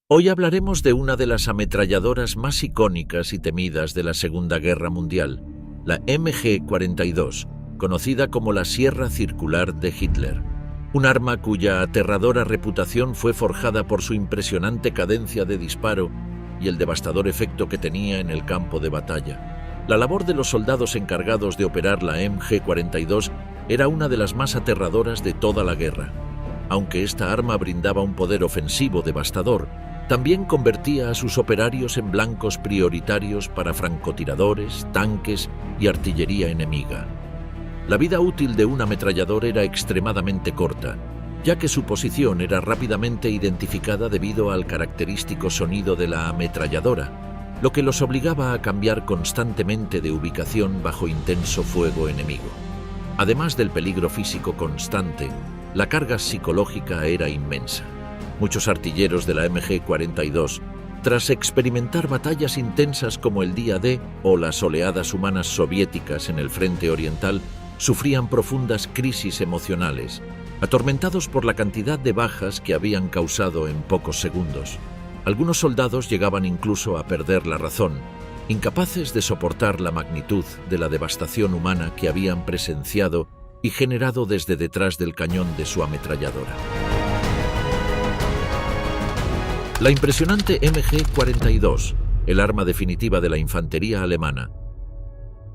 Hoy hablaremos de una de las ametralladoras más icónicas y temidas de la Segunda Guerra Mundial, la MG-42, conocida como la Sierra Circular de Hitler. Un arma cuya aterradora reputación fue forjada por su impresionante cadencia de disparo y el devastador efecto que tenía en el campo de batalla. La labor de los soldados encargados de operar la MG-42 era una de las más aterradoras de toda la guerra. Aunque esta arma brindaba un poder ofensivo devastador, también convertía a sus operarios en blancos prioritarios para francotiradores, tanques y artillería enemiga. La vida útil de un ametrallador era extremadamente corta, ya que su posición era rápidamente identificada debido al característico sonido de la ametralladora, lo que los obligaba a cambiar constantemente de ubicación bajo intenso fuego enemigo. Además del peligro físico constante, la carga psicológica era inmensa. Muchos artilleros de la MG-42, tras experimentar batallas intensas como el Día D o las oleadas humanas soviéticas en el frente oriental, sufrían profundas crisis emocionales, atormentados por la cantidad de bajas que habían causado en pocos segundos. Algunos soldados llegaban incluso a perder la razón, incapaces de soportar la magnitud de la devastación humana que habían presenciado y generado desde detrás del cañón de su ametralladora. La impresionante MG-42, el arma definitiva de la infantería alemana.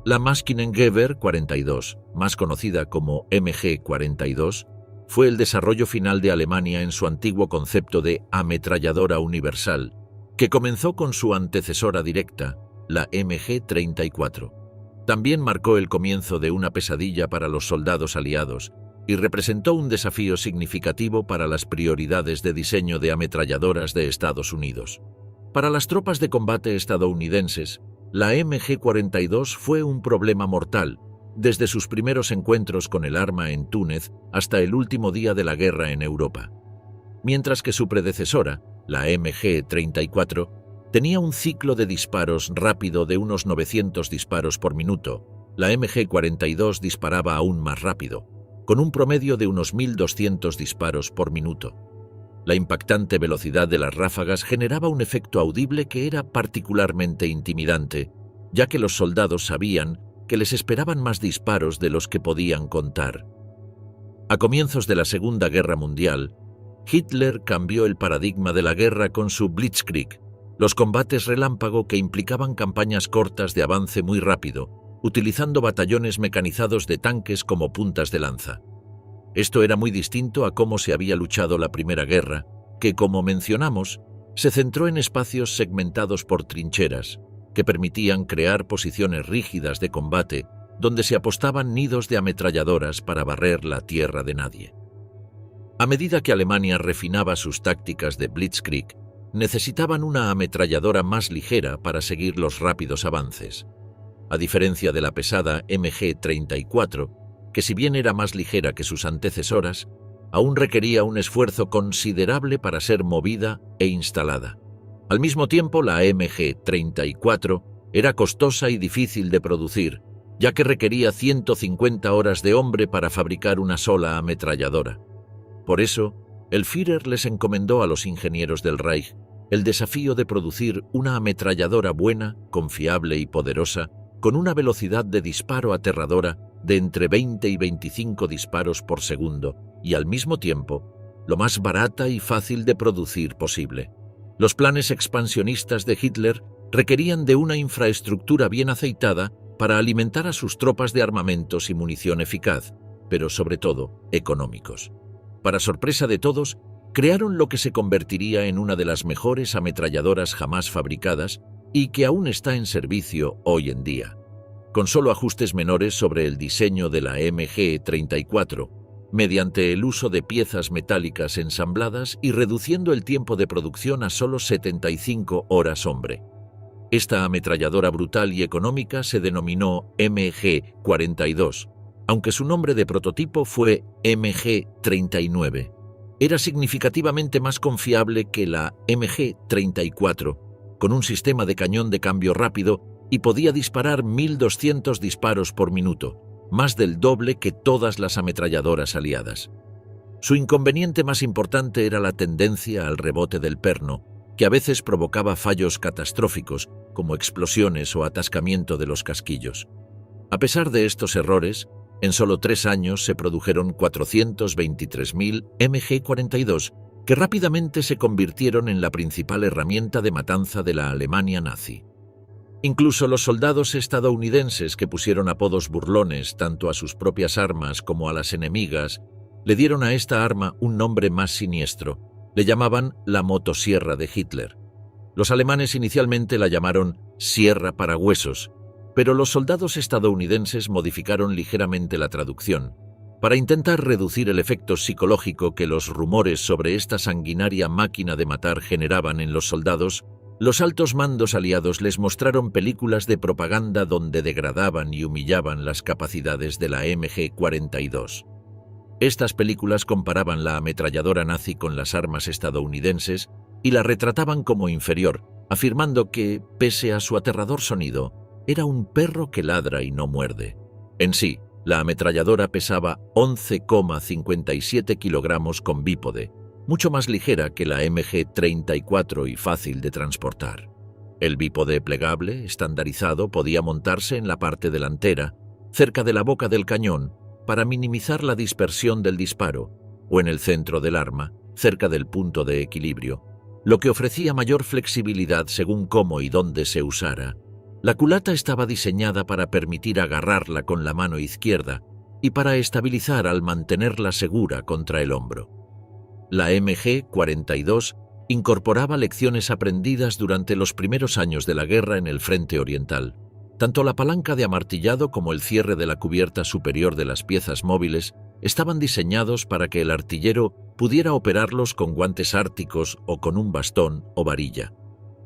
La Maschinengewehr 42, más conocida como MG-42, fue el desarrollo final de Alemania en su antiguo concepto de ametralladora universal, que comenzó con su antecesora directa, la MG-34. También marcó el comienzo de una pesadilla para los soldados aliados y representó un desafío significativo para las prioridades de diseño de ametralladoras de Estados Unidos. Para las tropas de combate estadounidenses, la MG-42 fue un problema mortal, desde sus primeros encuentros con el arma en Túnez hasta el último día de la guerra en Europa. Mientras que su predecesora, la MG-34, tenía un ciclo de disparos rápido de unos 900 disparos por minuto, la MG-42 disparaba aún más rápido, con un promedio de unos 1.200 disparos por minuto. La impactante velocidad de las ráfagas generaba un efecto audible que era particularmente intimidante, ya que los soldados sabían que les esperaban más disparos de los que podían contar. A comienzos de la Segunda Guerra Mundial, Hitler cambió el paradigma de la guerra con su Blitzkrieg, los combates relámpago que implicaban campañas cortas de avance muy rápido, utilizando batallones mecanizados de tanques como puntas de lanza. Esto era muy distinto a cómo se había luchado la Primera Guerra, que, como mencionamos, se centró en espacios segmentados por trincheras, que permitían crear posiciones rígidas de combate donde se apostaban nidos de ametralladoras para barrer la tierra de nadie. A medida que Alemania refinaba sus tácticas de Blitzkrieg, necesitaban una ametralladora más ligera para seguir los rápidos avances. A diferencia de la pesada MG-34, que si bien era más ligera que sus antecesoras, aún requería un esfuerzo considerable para ser movida e instalada. Al mismo tiempo, la MG-34 era costosa y difícil de producir, ya que requería 150 horas de hombre para fabricar una sola ametralladora. Por eso, el Führer les encomendó a los ingenieros del Reich el desafío de producir una ametralladora buena, confiable y poderosa, con una velocidad de disparo aterradora de entre 20 y 25 disparos por segundo y, al mismo tiempo, lo más barata y fácil de producir posible. Los planes expansionistas de Hitler requerían de una infraestructura bien aceitada para alimentar a sus tropas de armamentos y munición eficaz, pero sobre todo económicos. Para sorpresa de todos, crearon lo que se convertiría en una de las mejores ametralladoras jamás fabricadas y que aún está en servicio hoy en día. Con solo ajustes menores sobre el diseño de la MG-34, mediante el uso de piezas metálicas ensambladas y reduciendo el tiempo de producción a solo 75 horas hombre. Esta ametralladora brutal y económica se denominó MG-42, aunque su nombre de prototipo fue MG-39. Era significativamente más confiable que la MG-34, con un sistema de cañón de cambio rápido y podía disparar 1.200 disparos por minuto, más del doble que todas las ametralladoras aliadas. Su inconveniente más importante era la tendencia al rebote del perno, que a veces provocaba fallos catastróficos, como explosiones o atascamiento de los casquillos. A pesar de estos errores, en solo 3 años se produjeron 423.000 MG-42, que rápidamente se convirtieron en la principal herramienta de matanza de la Alemania nazi. Incluso los soldados estadounidenses, que pusieron apodos burlones tanto a sus propias armas como a las enemigas, le dieron a esta arma un nombre más siniestro. Le llamaban la motosierra de Hitler. Los alemanes inicialmente la llamaron sierra para huesos, pero los soldados estadounidenses modificaron ligeramente la traducción. Para intentar reducir el efecto psicológico que los rumores sobre esta sanguinaria máquina de matar generaban en los soldados, los altos mandos aliados les mostraron películas de propaganda donde degradaban y humillaban las capacidades de la MG-42. Estas películas comparaban la ametralladora nazi con las armas estadounidenses y la retrataban como inferior, afirmando que, pese a su aterrador sonido, era un perro que ladra y no muerde. En sí, la ametralladora pesaba 11,57 kilogramos con bípode, mucho más ligera que la MG-34 y fácil de transportar. El bípode plegable, estandarizado, podía montarse en la parte delantera, cerca de la boca del cañón, para minimizar la dispersión del disparo, o en el centro del arma, cerca del punto de equilibrio, lo que ofrecía mayor flexibilidad según cómo y dónde se usara. La culata estaba diseñada para permitir agarrarla con la mano izquierda y para estabilizar al mantenerla segura contra el hombro. La MG-42 incorporaba lecciones aprendidas durante los primeros años de la guerra en el frente oriental. Tanto la palanca de amartillado como el cierre de la cubierta superior de las piezas móviles estaban diseñados para que el artillero pudiera operarlos con guantes árticos o con un bastón o varilla.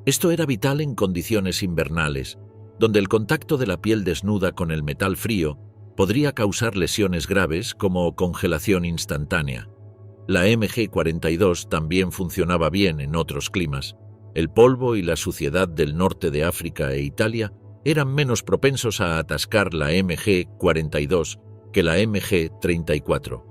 Esto era vital en condiciones invernales, donde el contacto de la piel desnuda con el metal frío podría causar lesiones graves como congelación instantánea. La MG-42 también funcionaba bien en otros climas. El polvo y la suciedad del norte de África e Italia eran menos propensos a atascar la MG-42 que la MG-34.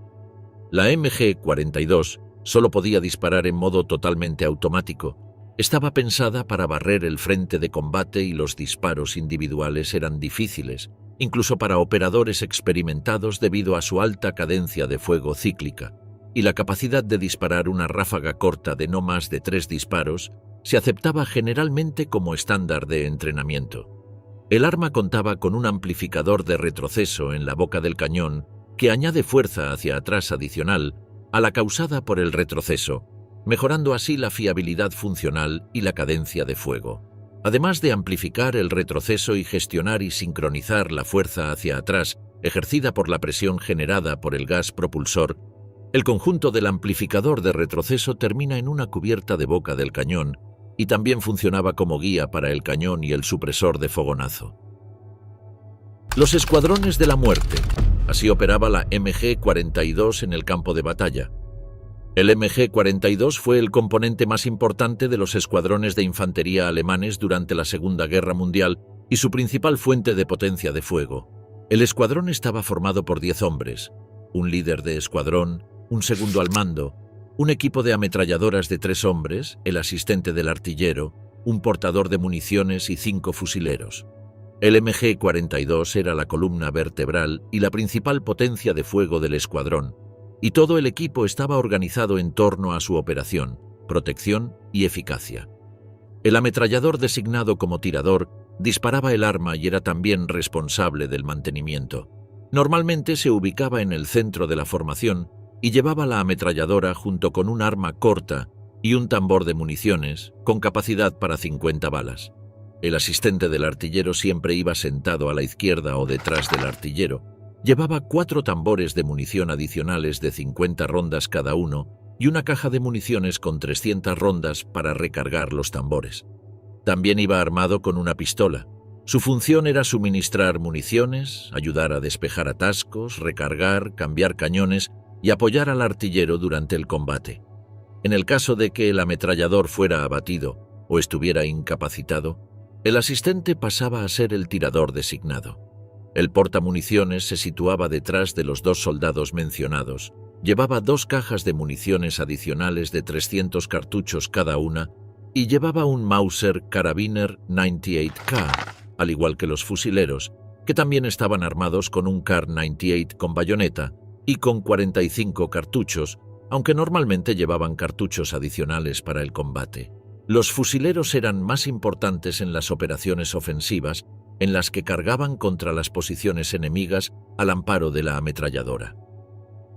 La MG-42 solo podía disparar en modo totalmente automático. Estaba pensada para barrer el frente de combate y los disparos individuales eran difíciles, incluso para operadores experimentados debido a su alta cadencia de fuego cíclica, y la capacidad de disparar una ráfaga corta de no más de 3 disparos se aceptaba generalmente como estándar de entrenamiento. El arma contaba con un amplificador de retroceso en la boca del cañón que añade fuerza hacia atrás adicional a la causada por el retroceso, mejorando así la fiabilidad funcional y la cadencia de fuego. Además de amplificar el retroceso y gestionar y sincronizar la fuerza hacia atrás ejercida por la presión generada por el gas propulsor, el conjunto del amplificador de retroceso termina en una cubierta de boca del cañón y también funcionaba como guía para el cañón y el supresor de fogonazo. Los escuadrones de la muerte. Así operaba la MG-42 en el campo de batalla. El MG-42 fue el componente más importante de los escuadrones de infantería alemanes durante la Segunda Guerra Mundial y su principal fuente de potencia de fuego. El escuadrón estaba formado por 10 hombres, un líder de escuadrón, un segundo al mando, un equipo de ametralladoras de 3 hombres, el asistente del artillero, un portador de municiones y 5 fusileros. El MG-42 era la columna vertebral y la principal potencia de fuego del escuadrón, y todo el equipo estaba organizado en torno a su operación, protección y eficacia. El ametrallador designado como tirador disparaba el arma y era también responsable del mantenimiento. Normalmente se ubicaba en el centro de la formación y llevaba la ametralladora junto con un arma corta y un tambor de municiones con capacidad para 50 balas. El asistente del artillero siempre iba sentado a la izquierda o detrás del artillero. Llevaba 4 tambores de munición adicionales de 50 rondas cada uno y una caja de municiones con 300 rondas para recargar los tambores. También iba armado con una pistola. Su función era suministrar municiones, ayudar a despejar atascos, recargar, cambiar cañones y apoyar al artillero durante el combate. En el caso de que el ametrallador fuera abatido o estuviera incapacitado, el asistente pasaba a ser el tirador designado. El portamuniciones se situaba detrás de los 2 soldados mencionados. Llevaba 2 cajas de municiones adicionales de 300 cartuchos cada una y llevaba un Mauser Karabiner 98K, al igual que los fusileros, que también estaban armados con un Kar 98 con bayoneta y con 45 cartuchos, aunque normalmente llevaban cartuchos adicionales para el combate. Los fusileros eran más importantes en las operaciones ofensivas, en las que cargaban contra las posiciones enemigas al amparo de la ametralladora.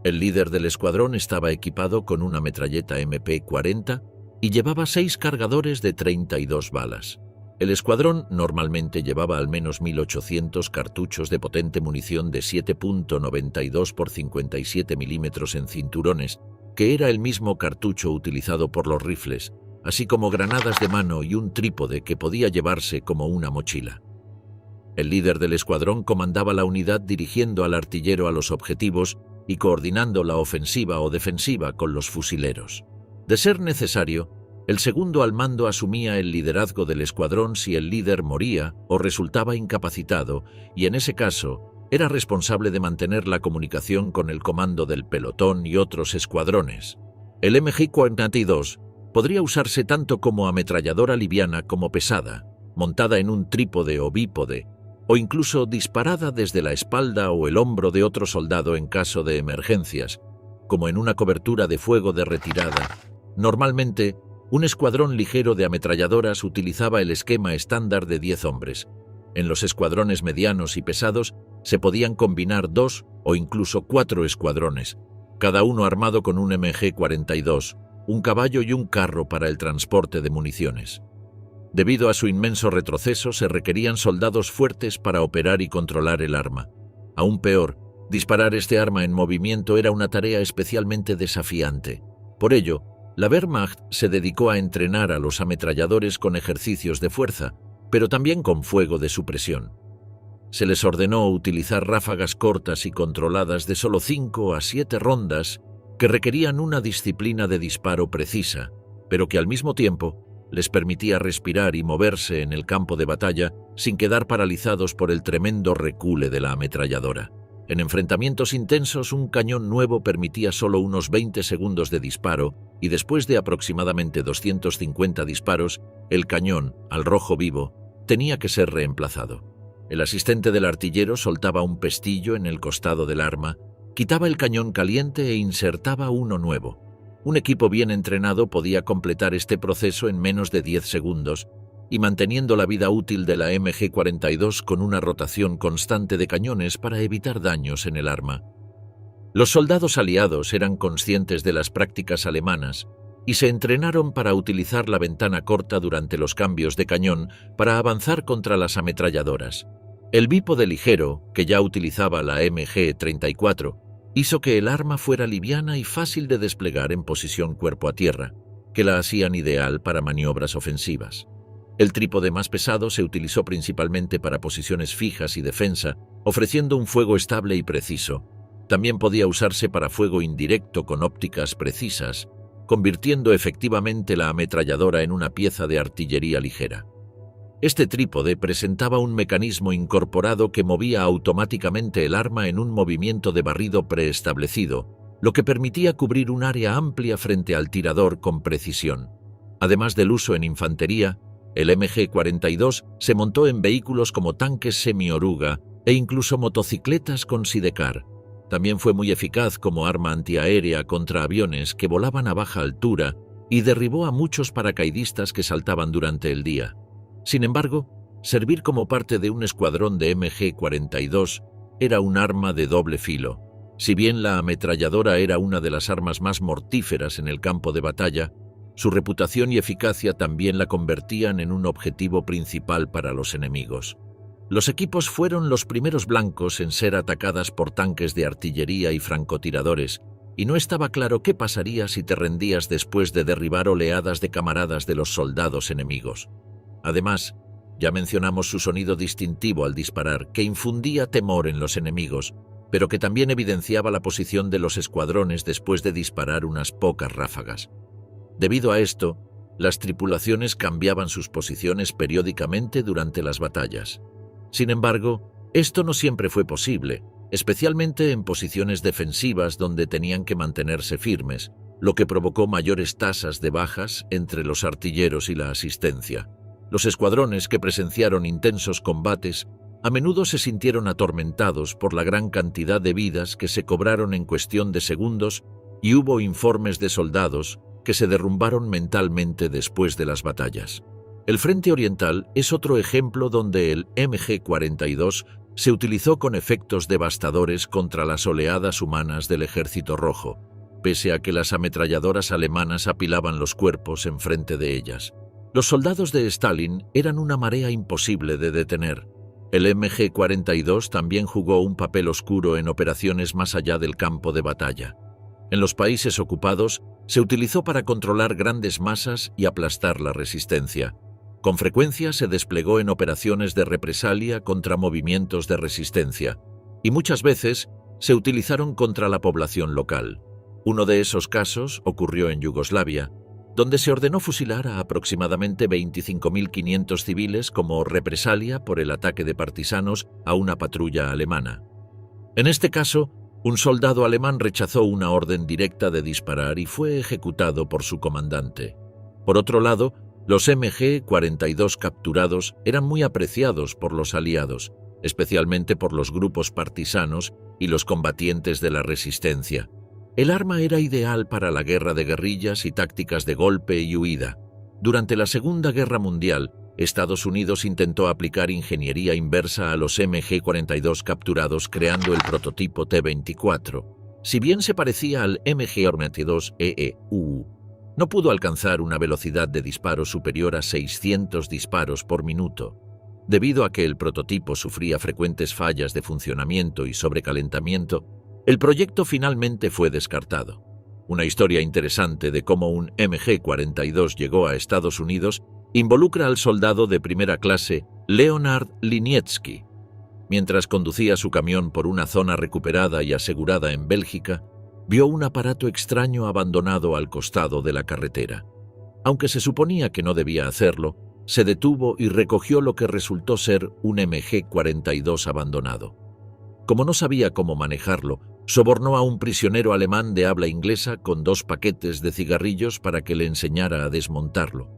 El líder del escuadrón estaba equipado con una metralleta MP-40 y llevaba 6 cargadores de 32 balas. El escuadrón normalmente llevaba al menos 1800 cartuchos de potente munición de 7.92 por 57 milímetros en cinturones, que era el mismo cartucho utilizado por los rifles, así como granadas de mano y un trípode que podía llevarse como una mochila. El líder del escuadrón comandaba la unidad dirigiendo al artillero a los objetivos y coordinando la ofensiva o defensiva con los fusileros. De ser necesario, el segundo al mando asumía el liderazgo del escuadrón si el líder moría o resultaba incapacitado, y en ese caso era responsable de mantener la comunicación con el comando del pelotón y otros escuadrones. El MG-42 podría usarse tanto como ametralladora liviana como pesada, montada en un trípode o bípode, o incluso disparada desde la espalda o el hombro de otro soldado en caso de emergencias, como en una cobertura de fuego de retirada. Normalmente, un escuadrón ligero de ametralladoras utilizaba el esquema estándar de 10 hombres. En los escuadrones medianos y pesados se podían combinar 2 o incluso 4 escuadrones, cada uno armado con un MG-42, un caballo y un carro para el transporte de municiones. Debido a su inmenso retroceso, se requerían soldados fuertes para operar y controlar el arma. Aún peor, disparar este arma en movimiento era una tarea especialmente desafiante. Por ello, la Wehrmacht se dedicó a entrenar a los ametralladores con ejercicios de fuerza, pero también con fuego de supresión. Se les ordenó utilizar ráfagas cortas y controladas de solo 5 a 7 rondas que requerían una disciplina de disparo precisa, pero que al mismo tiempo les permitía respirar y moverse en el campo de batalla sin quedar paralizados por el tremendo recule de la ametralladora. En enfrentamientos intensos, un cañón nuevo permitía solo unos 20 segundos de disparo y después de aproximadamente 250 disparos, el cañón, al rojo vivo, tenía que ser reemplazado. El asistente del artillero soltaba un pestillo en el costado del arma, quitaba el cañón caliente e insertaba uno nuevo. Un equipo bien entrenado podía completar este proceso en menos de 10 segundos y manteniendo la vida útil de la MG-42 con una rotación constante de cañones para evitar daños en el arma. Los soldados aliados eran conscientes de las prácticas alemanas y se entrenaron para utilizar la ventana corta durante los cambios de cañón para avanzar contra las ametralladoras. El bípode ligero, que ya utilizaba la MG-34, hizo que el arma fuera liviana y fácil de desplegar en posición cuerpo a tierra, que la hacían ideal para maniobras ofensivas. El trípode más pesado se utilizó principalmente para posiciones fijas y defensa, ofreciendo un fuego estable y preciso. También podía usarse para fuego indirecto con ópticas precisas, convirtiendo efectivamente la ametralladora en una pieza de artillería ligera. Este trípode presentaba un mecanismo incorporado que movía automáticamente el arma en un movimiento de barrido preestablecido, lo que permitía cubrir un área amplia frente al tirador con precisión. Además del uso en infantería, el MG-42 se montó en vehículos como tanques semi-oruga e incluso motocicletas con sidecar. También fue muy eficaz como arma antiaérea contra aviones que volaban a baja altura y derribó a muchos paracaidistas que saltaban durante el día. Sin embargo, servir como parte de un escuadrón de MG-42 era un arma de doble filo. Si bien la ametralladora era una de las armas más mortíferas en el campo de batalla, su reputación y eficacia también la convertían en un objetivo principal para los enemigos. Los equipos fueron los primeros blancos en ser atacadas por tanques de artillería y francotiradores, y no estaba claro qué pasaría si te rendías después de derribar oleadas de camaradas de los soldados enemigos. Además, ya mencionamos su sonido distintivo al disparar, que infundía temor en los enemigos, pero que también evidenciaba la posición de los escuadrones después de disparar unas pocas ráfagas. Debido a esto, las tripulaciones cambiaban sus posiciones periódicamente durante las batallas. Sin embargo, esto no siempre fue posible, especialmente en posiciones defensivas donde tenían que mantenerse firmes, lo que provocó mayores tasas de bajas entre los artilleros y la asistencia. Los escuadrones que presenciaron intensos combates a menudo se sintieron atormentados por la gran cantidad de vidas que se cobraron en cuestión de segundos y hubo informes de soldados que se derrumbaron mentalmente después de las batallas. El Frente Oriental es otro ejemplo donde el MG-42 se utilizó con efectos devastadores contra las oleadas humanas del Ejército Rojo, pese a que las ametralladoras alemanas apilaban los cuerpos enfrente de ellas. Los soldados de Stalin eran una marea imposible de detener. El MG-42 también jugó un papel oscuro en operaciones más allá del campo de batalla. En los países ocupados, se utilizó para controlar grandes masas y aplastar la resistencia. Con frecuencia se desplegó en operaciones de represalia contra movimientos de resistencia, y muchas veces se utilizaron contra la población local. Uno de esos casos ocurrió en Yugoslavia, donde se ordenó fusilar a aproximadamente 25.500 civiles como represalia por el ataque de partisanos a una patrulla alemana. En este caso, un soldado alemán rechazó una orden directa de disparar y fue ejecutado por su comandante. Por otro lado, los MG-42 capturados eran muy apreciados por los aliados, especialmente por los grupos partisanos y los combatientes de la resistencia. El arma era ideal para la guerra de guerrillas y tácticas de golpe y huida. Durante la Segunda Guerra Mundial, Estados Unidos intentó aplicar ingeniería inversa a los MG-42 capturados creando el prototipo T-24. Si bien se parecía al MG-42 no pudo alcanzar una velocidad de disparo superior a 600 disparos por minuto. Debido a que el prototipo sufría frecuentes fallas de funcionamiento y sobrecalentamiento, el proyecto finalmente fue descartado. Una historia interesante de cómo un MG-42 llegó a Estados Unidos involucra al soldado de primera clase Leonard Liniecki. Mientras conducía su camión por una zona recuperada y asegurada en Bélgica, vio un aparato extraño abandonado al costado de la carretera. Aunque se suponía que no debía hacerlo, se detuvo y recogió lo que resultó ser un MG-42 abandonado. Como no sabía cómo manejarlo, sobornó a un prisionero alemán de habla inglesa con 2 paquetes de cigarrillos para que le enseñara a desmontarlo.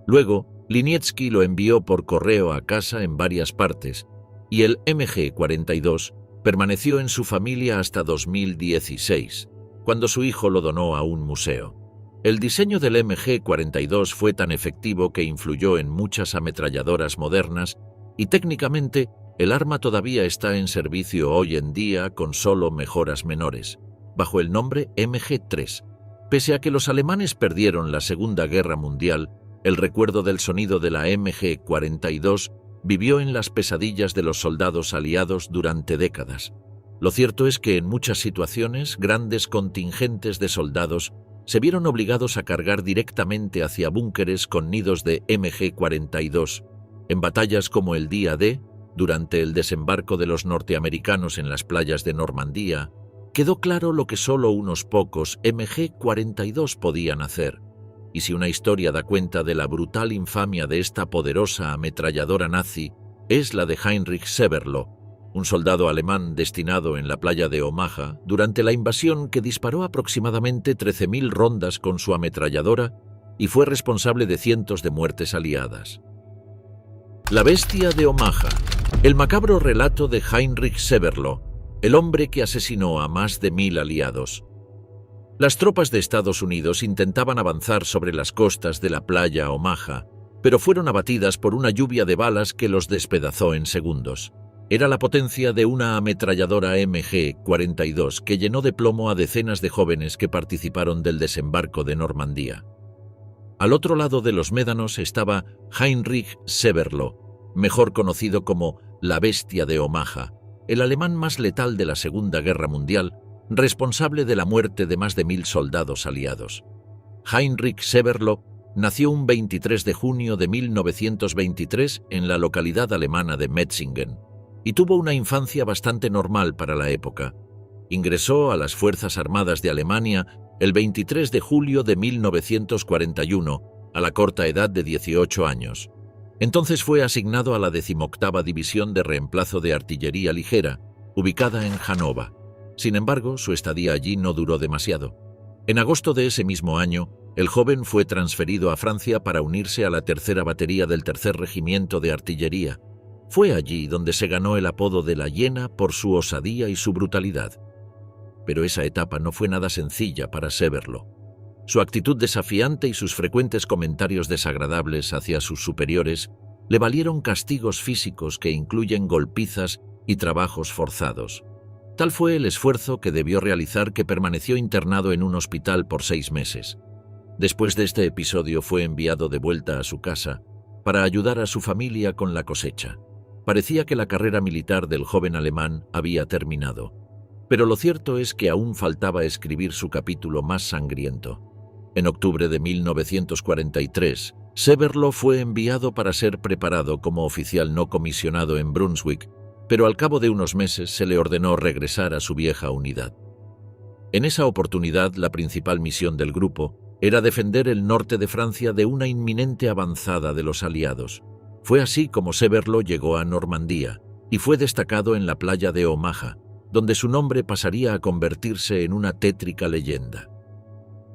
Luego, Liniecki lo envió por correo a casa en varias partes, y el MG-42 permaneció en su familia hasta 2016, cuando su hijo lo donó a un museo. El diseño del MG-42 fue tan efectivo que influyó en muchas ametralladoras modernas y técnicamente el arma todavía está en servicio hoy en día con solo mejoras menores, bajo el nombre MG-3. Pese a que los alemanes perdieron la Segunda Guerra Mundial, el recuerdo del sonido de la MG-42 vivió en las pesadillas de los soldados aliados durante décadas. Lo cierto es que en muchas situaciones, grandes contingentes de soldados se vieron obligados a cargar directamente hacia búnkeres con nidos de MG-42. En batallas como el Día D, durante el desembarco de los norteamericanos en las playas de Normandía, quedó claro lo que solo unos pocos MG-42 podían hacer. Y si una historia da cuenta de la brutal infamia de esta poderosa ametralladora nazi, es la de Heinrich Severloh, un soldado alemán destinado en la playa de Omaha durante la invasión que disparó aproximadamente 13.000 rondas con su ametralladora y fue responsable de cientos de muertes aliadas. La bestia de Omaha, el macabro relato de Heinrich Severloh, el hombre que asesinó a más de 1.000 aliados. Las tropas de Estados Unidos intentaban avanzar sobre las costas de la playa Omaha, pero fueron abatidas por una lluvia de balas que los despedazó en segundos. Era la potencia de una ametralladora MG-42 que llenó de plomo a decenas de jóvenes que participaron del desembarco de Normandía. Al otro lado de los médanos estaba Heinrich Severloh, mejor conocido como la bestia de Omaha, el alemán más letal de la Segunda Guerra Mundial, responsable de la muerte de más de 1.000 soldados aliados. Heinrich Severloh nació un 23 de junio de 1923 en la localidad alemana de Metzingen y tuvo una infancia bastante normal para la época. Ingresó a las Fuerzas Armadas de Alemania el 23 de julio de 1941, a la corta edad de 18 años. Entonces fue asignado a la 18ª División de Reemplazo de Artillería Ligera, ubicada en Hannover. Sin embargo, su estadía allí no duró demasiado. En agosto de ese mismo año, el joven fue transferido a Francia para unirse a la tercera batería del tercer regimiento de artillería. Fue allí donde se ganó el apodo de la Hiena por su osadía y su brutalidad. Pero esa etapa no fue nada sencilla para Severlo. Su actitud desafiante y sus frecuentes comentarios desagradables hacia sus superiores le valieron castigos físicos que incluyen golpizas y trabajos forzados. Tal fue el esfuerzo que debió realizar que permaneció internado en un hospital por 6 meses. Después de este episodio fue enviado de vuelta a su casa para ayudar a su familia con la cosecha. Parecía que la carrera militar del joven alemán había terminado, pero lo cierto es que aún faltaba escribir su capítulo más sangriento. En octubre de 1943, Severlo fue enviado para ser preparado como oficial no comisionado en Brunswick, pero al cabo de unos meses se le ordenó regresar a su vieja unidad. En esa oportunidad, la principal misión del grupo era defender el norte de Francia de una inminente avanzada de los aliados. Fue así como Severlo llegó a Normandía y fue destacado en la playa de Omaha, donde su nombre pasaría a convertirse en una tétrica leyenda.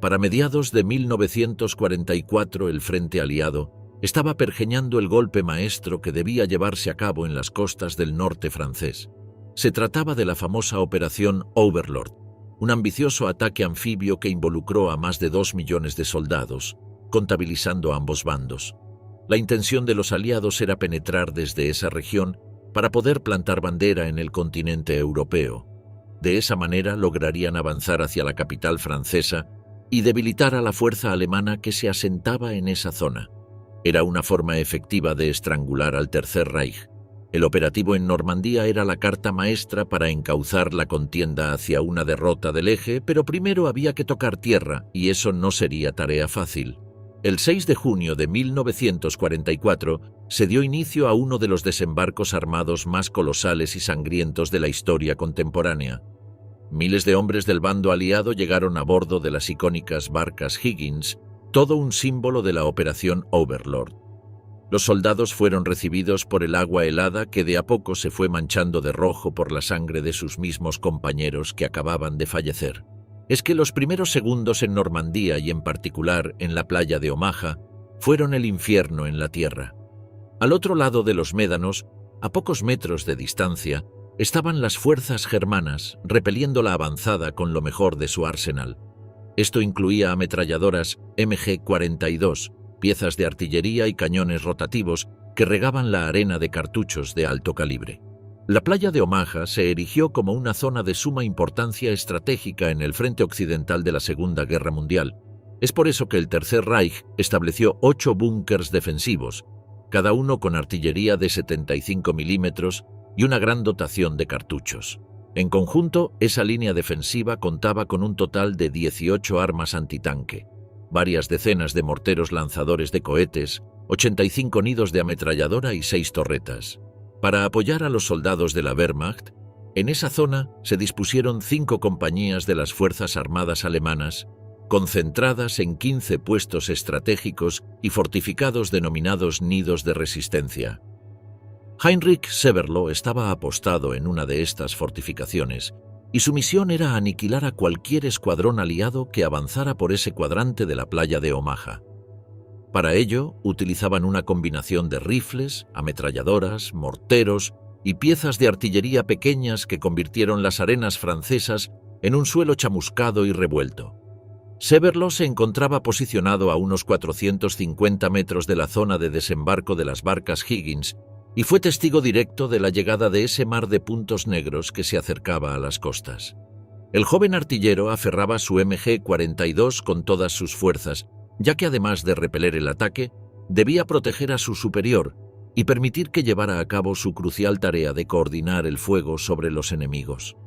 Para mediados de 1944, el frente aliado estaba pergeñando el golpe maestro que debía llevarse a cabo en las costas del norte francés. Se trataba de la famosa Operación Overlord, un ambicioso ataque anfibio que involucró a más de 2 millones de soldados, contabilizando ambos bandos. La intención de los aliados era penetrar desde esa región para poder plantar bandera en el continente europeo. De esa manera lograrían avanzar hacia la capital francesa y debilitar a la fuerza alemana que se asentaba en esa zona. Era una forma efectiva de estrangular al Tercer Reich. El operativo en Normandía era la carta maestra para encauzar la contienda hacia una derrota del eje, pero primero había que tocar tierra, y eso no sería tarea fácil. El 6 de junio de 1944 se dio inicio a uno de los desembarcos armados más colosales y sangrientos de la historia contemporánea. Miles de hombres del bando aliado llegaron a bordo de las icónicas barcas Higgins, todo un símbolo de la Operación Overlord. Los soldados fueron recibidos por el agua helada que de a poco se fue manchando de rojo por la sangre de sus mismos compañeros que acababan de fallecer. Es que los primeros segundos en Normandía y en particular en la playa de Omaha fueron el infierno en la tierra. Al otro lado de los médanos, a pocos metros de distancia, estaban las fuerzas germanas repeliendo la avanzada con lo mejor de su arsenal. Esto incluía ametralladoras MG-42, piezas de artillería y cañones rotativos que regaban la arena de cartuchos de alto calibre. La playa de Omaha se erigió como una zona de suma importancia estratégica en el frente occidental de la Segunda Guerra Mundial. Es por eso que el Tercer Reich estableció 8 búnkers defensivos, cada uno con artillería de 75 milímetros y una gran dotación de cartuchos. En conjunto, esa línea defensiva contaba con un total de 18 armas antitanque, varias decenas de morteros lanzadores de cohetes, 85 nidos de ametralladora y 6 torretas. Para apoyar a los soldados de la Wehrmacht, en esa zona se dispusieron 5 compañías de las Fuerzas Armadas alemanas, concentradas en 15 puestos estratégicos y fortificados denominados nidos de resistencia. Heinrich Severlo estaba apostado en una de estas fortificaciones y su misión era aniquilar a cualquier escuadrón aliado que avanzara por ese cuadrante de la playa de Omaha. Para ello, utilizaban una combinación de rifles, ametralladoras, morteros y piezas de artillería pequeñas que convirtieron las arenas francesas en un suelo chamuscado y revuelto. Severlo se encontraba posicionado a unos 450 metros de la zona de desembarco de las barcas Higgins y fue testigo directo de la llegada de ese mar de puntos negros que se acercaba a las costas. El joven artillero aferraba su MG-42 con todas sus fuerzas, ya que además de repeler el ataque, debía proteger a su superior y permitir que llevara a cabo su crucial tarea de coordinar el fuego sobre los enemigos.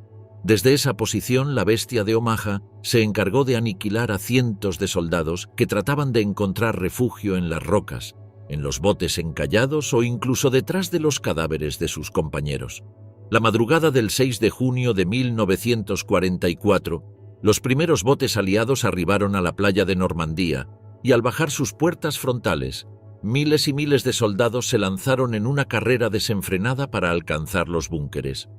Desde esa posición, la bestia de Omaha se encargó de aniquilar a cientos de soldados que trataban de encontrar refugio en las rocas, en los botes encallados o incluso detrás de los cadáveres de sus compañeros. La madrugada del 6 de junio de 1944, los primeros botes aliados arribaron a la playa de Normandía y al bajar sus puertas frontales, miles y miles de soldados se lanzaron en una carrera desenfrenada para alcanzar los búnkeres.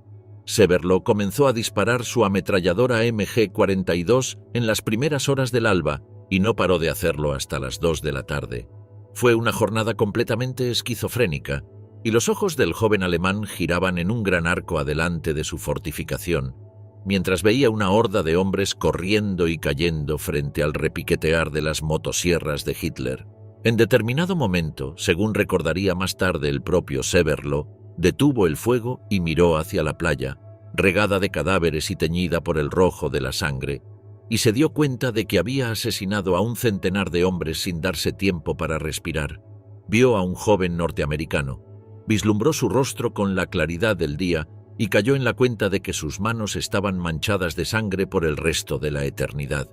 Severlo comenzó a disparar su ametralladora MG-42 en las primeras horas del alba y no paró de hacerlo hasta las 2 de la tarde. Fue una jornada completamente esquizofrénica, y los ojos del joven alemán giraban en un gran arco adelante de su fortificación, mientras veía una horda de hombres corriendo y cayendo frente al repiquetear de las motosierras de Hitler. En determinado momento, según recordaría más tarde el propio Severlo, detuvo el fuego y miró hacia la playa, regada de cadáveres y teñida por el rojo de la sangre, y se dio cuenta de que había asesinado a un centenar de hombres sin darse tiempo para respirar. Vio a un joven norteamericano, vislumbró su rostro con la claridad del día y cayó en la cuenta de que sus manos estaban manchadas de sangre por el resto de la eternidad.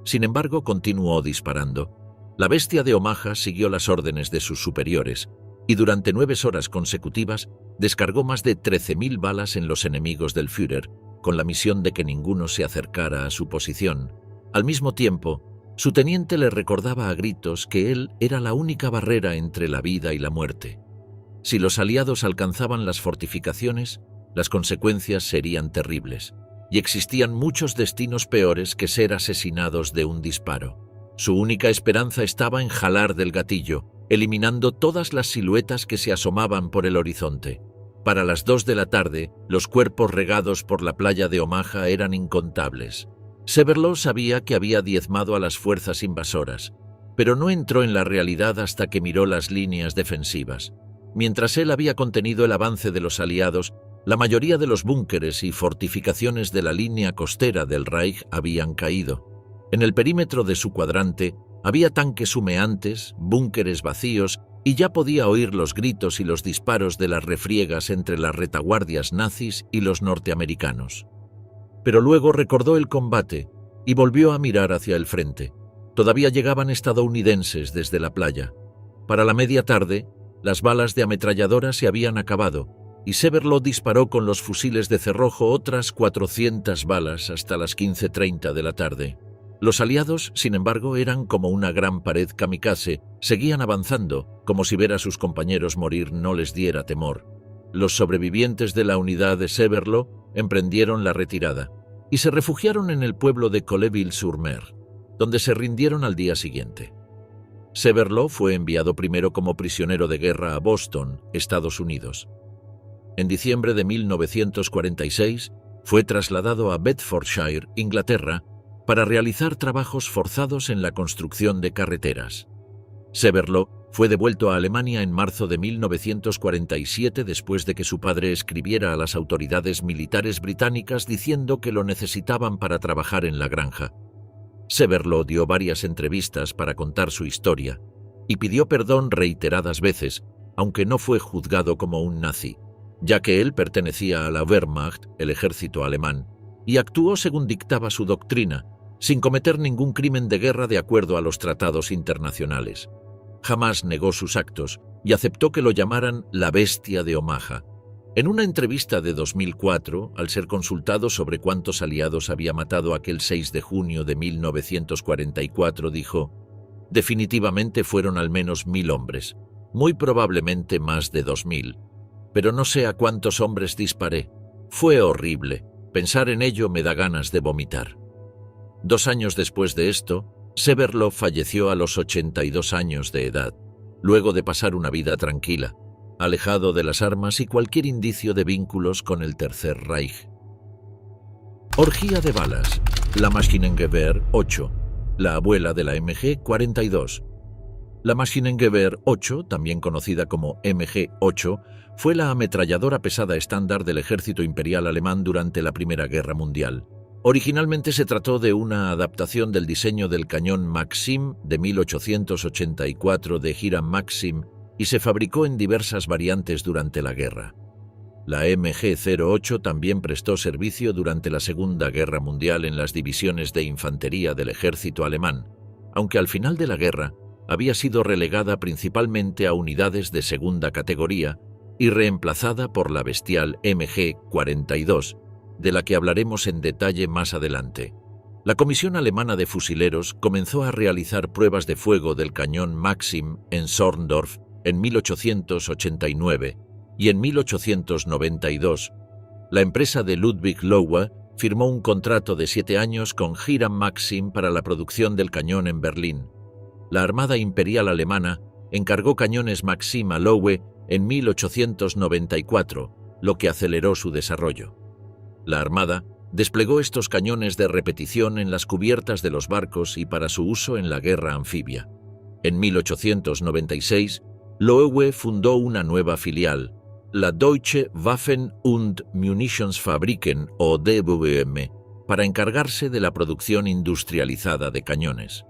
Sin embargo, continuó disparando. La bestia de Omaha siguió las órdenes de sus superiores y durante 9 horas consecutivas descargó más de 13.000 balas en los enemigos del Führer, con la misión de que ninguno se acercara a su posición. Al mismo tiempo, su teniente le recordaba a gritos que él era la única barrera entre la vida y la muerte. Si los aliados alcanzaban las fortificaciones, las consecuencias serían terribles, y existían muchos destinos peores que ser asesinados de un disparo. Su única esperanza estaba en jalar del gatillo, eliminando todas las siluetas que se asomaban por el horizonte. Para las 2 de la tarde, los cuerpos regados por la playa de Omaha eran incontables. Severlo sabía que había diezmado a las fuerzas invasoras, pero no entró en la realidad hasta que miró las líneas defensivas. Mientras él había contenido el avance de los aliados, la mayoría de los búnkeres y fortificaciones de la línea costera del Reich habían caído. En el perímetro de su cuadrante había tanques humeantes, búnkeres vacíos, y ya podía oír los gritos y los disparos de las refriegas entre las retaguardias nazis y los norteamericanos. Pero luego recordó el combate y volvió a mirar hacia el frente. Todavía llegaban estadounidenses desde la playa. Para la media tarde, las balas de ametralladora se habían acabado, y Severlo disparó con los fusiles de cerrojo otras 400 balas hasta las 15:30 de la tarde. Los aliados, sin embargo, eran como una gran pared kamikaze, seguían avanzando, como si ver a sus compañeros morir no les diera temor. Los sobrevivientes de la unidad de Severlo emprendieron la retirada y se refugiaron en el pueblo de Colleville-sur-Mer, donde se rindieron al día siguiente. Severlo fue enviado primero como prisionero de guerra a Boston, Estados Unidos. En diciembre de 1946 fue trasladado a Bedfordshire, Inglaterra, para realizar trabajos forzados en la construcción de carreteras. Severlo fue devuelto a Alemania en marzo de 1947 después de que su padre escribiera a las autoridades militares británicas diciendo que lo necesitaban para trabajar en la granja. Severlo dio varias entrevistas para contar su historia y pidió perdón reiteradas veces, aunque no fue juzgado como un nazi, ya que él pertenecía a la Wehrmacht, el ejército alemán, y actuó según dictaba su doctrina, sin cometer ningún crimen de guerra de acuerdo a los tratados internacionales. Jamás negó sus actos y aceptó que lo llamaran la bestia de Omaha. En una entrevista de 2004, al ser consultado sobre cuántos aliados había matado aquel 6 de junio de 1944, dijo: «Definitivamente fueron al menos 1000 hombres, muy probablemente más de 2000, pero no sé a cuántos hombres disparé. Fue horrible. Pensar en ello me da ganas de vomitar». 2 años después de esto, Severlo falleció a los 82 años de edad, luego de pasar una vida tranquila, alejado de las armas y cualquier indicio de vínculos con el Tercer Reich. Orgía de balas. La Maschinengewehr 8, la abuela de la MG-42. La Maschinengewehr 8, también conocida como MG-8, fue la ametralladora pesada estándar del ejército imperial alemán durante la Primera Guerra Mundial. Originalmente se trató de una adaptación del diseño del cañón Maxim de 1884 de Hiram Maxim y se fabricó en diversas variantes durante la guerra. La MG-08 también prestó servicio durante la Segunda Guerra Mundial en las divisiones de infantería del ejército alemán, aunque al final de la guerra había sido relegada principalmente a unidades de segunda categoría y reemplazada por la bestial MG-42, de la que hablaremos en detalle más adelante. La Comisión Alemana de Fusileros comenzó a realizar pruebas de fuego del cañón Maxim en Zorndorf en 1889 y en 1892 La empresa de Ludwig Lowe firmó un contrato de 7 años con Hiram Maxim para la producción del cañón en Berlín. La Armada Imperial Alemana encargó cañones Maxim a Lowe en 1894, lo que aceleró su desarrollo. La Armada desplegó estos cañones de repetición en las cubiertas de los barcos y para su uso en la guerra anfibia. En 1896, Loewe fundó una nueva filial, la Deutsche Waffen- und Munitionsfabriken o DWM, para encargarse de la producción industrializada de cañones.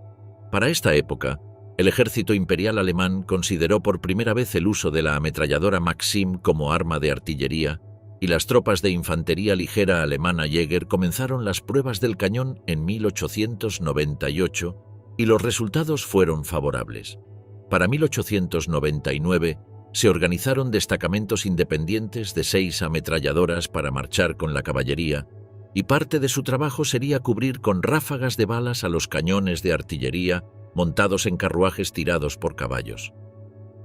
Para esta época, el ejército imperial alemán consideró por primera vez el uso de la ametralladora Maxim como arma de artillería, y las tropas de infantería ligera alemana Jäger comenzaron las pruebas del cañón en 1898 y los resultados fueron favorables. Para 1899 se organizaron destacamentos independientes de 6 ametralladoras para marchar con la caballería, y parte de su trabajo sería cubrir con ráfagas de balas a los cañones de artillería montados en carruajes tirados por caballos.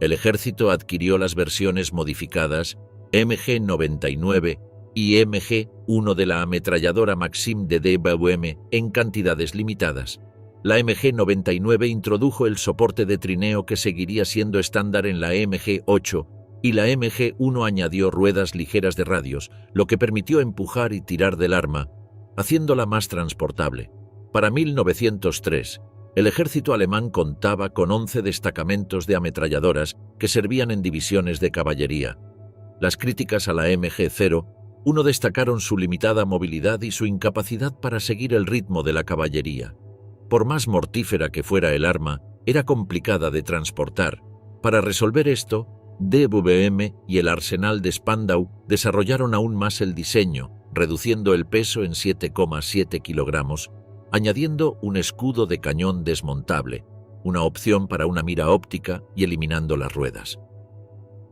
El ejército adquirió las versiones modificadas MG-99 y MG-1 de la ametralladora Maxim de DWM en cantidades limitadas. La MG-99 introdujo el soporte de trineo que seguiría siendo estándar en la MG-8 y la MG-1 añadió ruedas ligeras de radios, lo que permitió empujar y tirar del arma, haciéndola más transportable. Para 1903, el ejército alemán contaba con 11 destacamentos de ametralladoras que servían en divisiones de caballería. Las críticas a la MG-01 destacaron su limitada movilidad y su incapacidad para seguir el ritmo de la caballería. Por más mortífera que fuera el arma, era complicada de transportar. Para resolver esto, DWM y el arsenal de Spandau desarrollaron aún más el diseño, reduciendo el peso en 7,7 kilogramos, añadiendo un escudo de cañón desmontable, una opción para una mira óptica y eliminando las ruedas.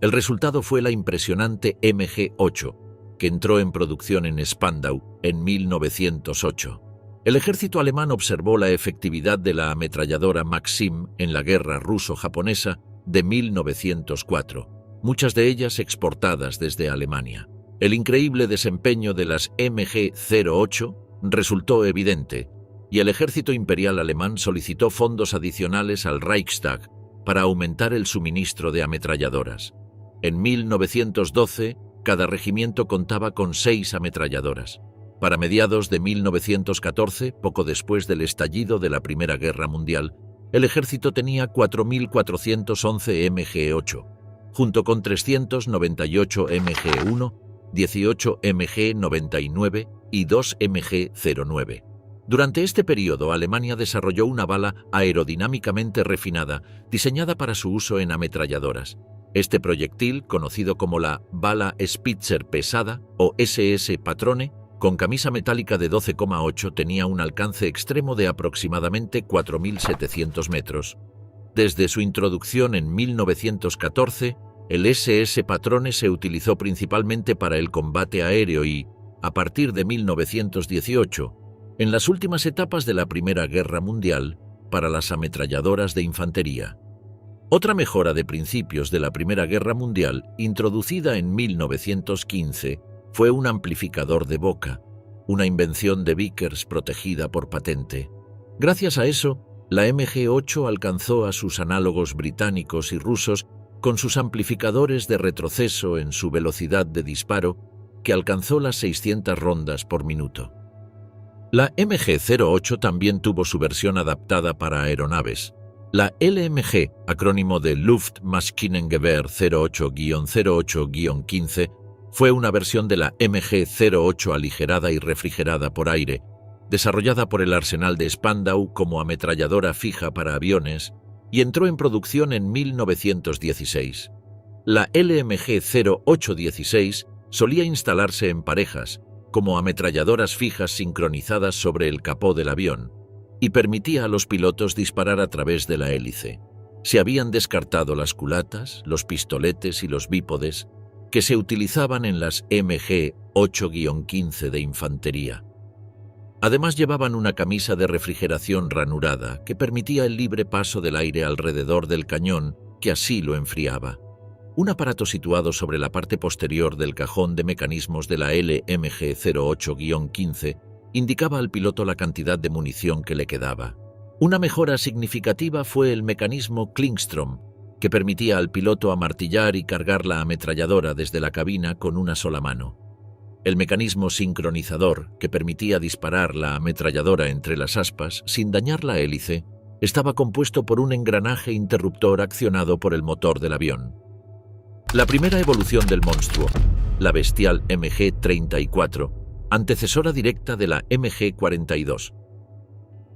El resultado fue la impresionante MG-8, que entró en producción en Spandau en 1908. El ejército alemán observó la efectividad de la ametralladora Maxim en la guerra ruso-japonesa de 1904, muchas de ellas exportadas desde Alemania. El increíble desempeño de las MG-08 resultó evidente, y el ejército imperial alemán solicitó fondos adicionales al Reichstag para aumentar el suministro de ametralladoras. En 1912, cada regimiento contaba con 6 ametralladoras. Para mediados de 1914, poco después del estallido de la Primera Guerra Mundial, el ejército tenía 4.411 MG-8, junto con 398 MG-1, 18 MG-99 y 2 MG-09. Durante este periodo, Alemania desarrolló una bala aerodinámicamente refinada, diseñada para su uso en ametralladoras. Este proyectil, conocido como la bala Spitzer pesada o SS Patrone, con camisa metálica de 12,8 tenía un alcance extremo de aproximadamente 4.700 metros. Desde su introducción en 1914, el SS Patrone se utilizó principalmente para el combate aéreo y, a partir de 1918, en las últimas etapas de la Primera Guerra Mundial, para las ametralladoras de infantería. Otra mejora de principios de la Primera Guerra Mundial, introducida en 1915, fue un amplificador de boca, una invención de Vickers protegida por patente. Gracias a eso, la MG-8 alcanzó a sus análogos británicos y rusos con sus amplificadores de retroceso en su velocidad de disparo, que alcanzó las 600 rondas por minuto. La MG-08 también tuvo su versión adaptada para aeronaves. La LMG, acrónimo de Luftmaschinengewehr 08-08-15, fue una versión de la MG-08 aligerada y refrigerada por aire, desarrollada por el arsenal de Spandau como ametralladora fija para aviones, y entró en producción en 1916. La LMG-0816 solía instalarse en parejas, como ametralladoras fijas sincronizadas sobre el capó del avión, y permitía a los pilotos disparar a través de la hélice. Se habían descartado las culatas, los pistoletes y los bípodes, que se utilizaban en las MG-8-15 de infantería. Además llevaban una camisa de refrigeración ranurada que permitía el libre paso del aire alrededor del cañón, que así lo enfriaba. Un aparato situado sobre la parte posterior del cajón de mecanismos de la LMG-08-15 indicaba al piloto la cantidad de munición que le quedaba. Una mejora significativa fue el mecanismo Klingstrom, que permitía al piloto amartillar y cargar la ametralladora desde la cabina con una sola mano. El mecanismo sincronizador, que permitía disparar la ametralladora entre las aspas sin dañar la hélice, estaba compuesto por un engranaje interruptor accionado por el motor del avión. La primera evolución del monstruo, la bestial MG-34, antecesora directa de la MG-42.